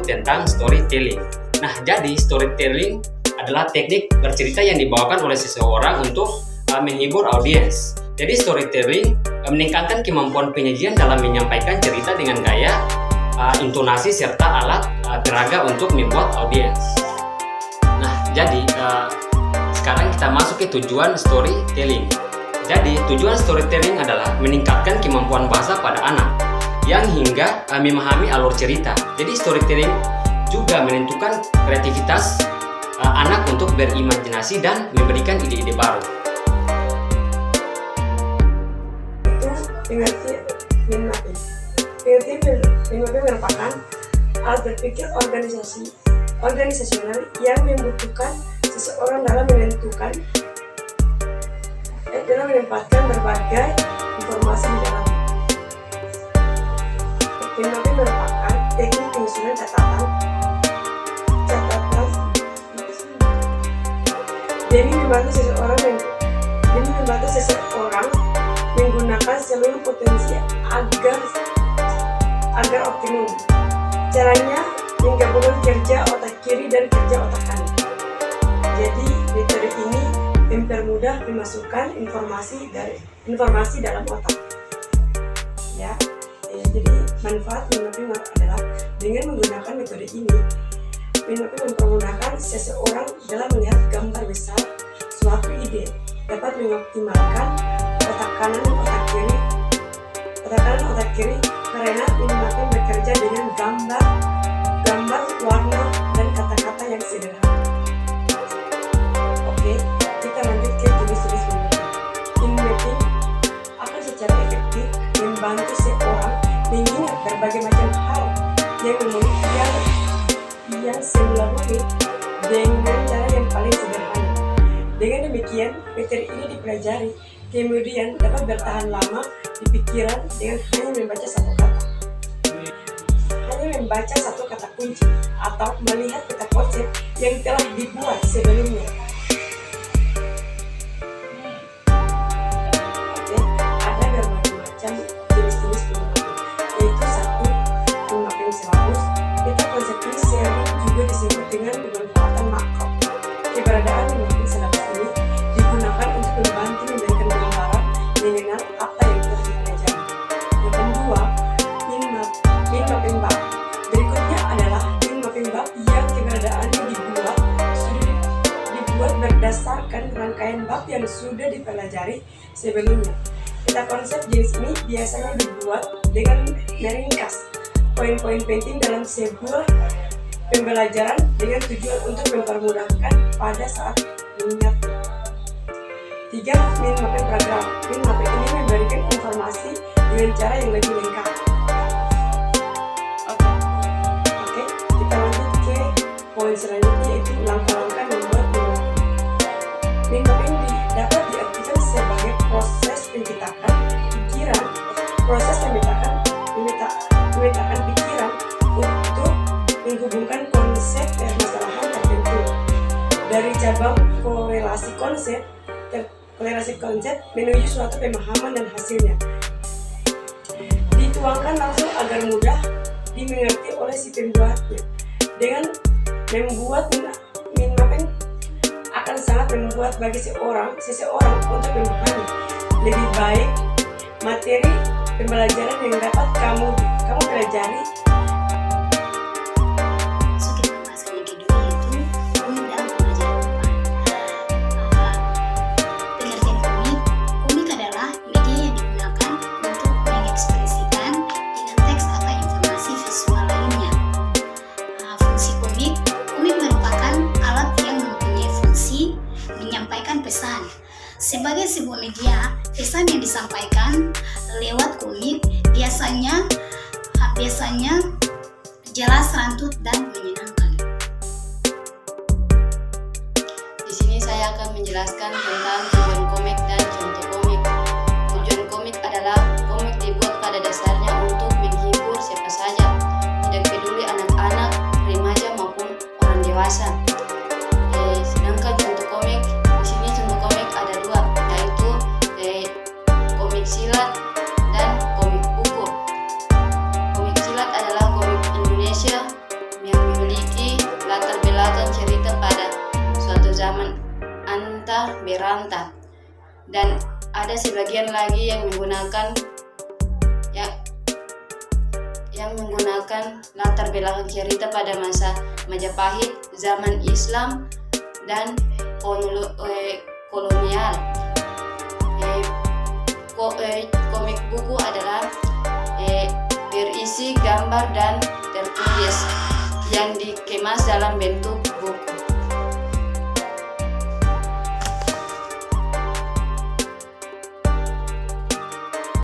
tentang storytelling. Nah, jadi storytelling adalah teknik bercerita yang dibawakan oleh seseorang untuk menghibur audiens. Jadi storytelling meningkatkan kemampuan penyajian dalam menyampaikan cerita dengan gaya, intonasi serta alat peraga untuk membuat audiens. Nah, jadi sekarang kita masuk ke tujuan storytelling. Jadi tujuan storytelling adalah meningkatkan kemampuan bahasa pada anak yang hingga memahami alur cerita. Jadi storytelling juga menentukan kreativitas anak untuk berimajinasi dan memberikan ide-ide baru. Pengertian mind mapping. Mind mapping merupakan alat berpikir organisasional yang membutuhkan seseorang dalam menempatkan berbagai informasi di dalam. Mind mapping merupakan teknik penyusunan catatan demi membantu seseorang menggunakan seluruh potensi agar optimum. Caranya menggabungkan kerja otak kiri dan kerja otak kanan. Jadi metode ini mempermudah memasukkan informasi dalam otak. Ya, jadi manfaat mind mapping adalah dengan menggunakan metode ini, mind mapping mempermudahkan seseorang dalam melihat gambar besar suatu ide, dapat mengoptimalkan otak kanan otak kiri karena mind mapping bekerja dengan gambar, warna, dan kata-kata yang sederhana. Oke, kita lanjut ke jenis-jenis mind mapping. Mind mapping akan secara efektif membantu seorang mengingat berbagai macam hal yang semula rumit dengan cara yang paling sederhana. Dengan demikian, materi ini dipelajari, kemudian dapat bertahan lama di pikiran dengan hanya membaca satu kata kunci atau melihat peta konsep yang telah dibuat sebelumnya. Oke, ada berbagai macam jenis-jenis mind mapping, yaitu 1. Mind mapping silabus. Peta konsep ini sering juga disebut dengan pemanfaatan makro. Keberadaan mind mapping silabus ini digunakan untuk membantu memberikan gambaran mengenal apa yang telah dipelajari. Yang kedua, mind mapping bab. Berikutnya adalah mind mapping bab yang keberadaannya dibuat berdasarkan rangkaian bab yang sudah dipelajari sebelumnya. Peta konsep jenis ini biasanya dibuat dengan meringkas poin-poin penting dalam sebuah pembelajaran dengan tujuan untuk mempermudahkan pada saat mengingatnya. 3. Mind mapping program. Mind mapping ini memberikan informasi dengan cara yang lebih lengkap. Oke, kita lanjut ke poin selanjutnya, yaitu langkah-langkah membuat mind mapping. Mind mapping dapat diartikan sebagai proses pencetakan pikiran pikiran untuk menghubungkan konsep permasalahan tertentu dari cabang korelasi konsep menuju suatu pemahaman dan hasilnya dituangkan langsung agar mudah dimengerti oleh si pembuatnya. Dengan membuat mind mapping akan sangat membuat bagi seseorang untuk memahami lebih baik materi pembelajaran yang dapat kamu pelajari. Sebagai sebuah media, pesan yang disampaikan lewat komik biasanya jelas, rantut, dan menyenangkan. Di sini saya akan menjelaskan tentang tujuan komik dan contoh komik. Tujuan komik adalah komik dibuat pada dasarnya untuk menghibur siapa saja, tidak peduli anak-anak, remaja maupun orang dewasa. Sedangkan contoh komik, di sini contoh komik ada dua, yaitu komik silat dan komik buku. Komik silat adalah komik Indonesia yang rantah berantah. Dan ada sebagian lagi yang menggunakan latar belakang cerita pada masa Majapahit, zaman Islam, dan kolonial. Komik buku adalah berisi gambar dan tertulis yang dikemas dalam bentuk buku.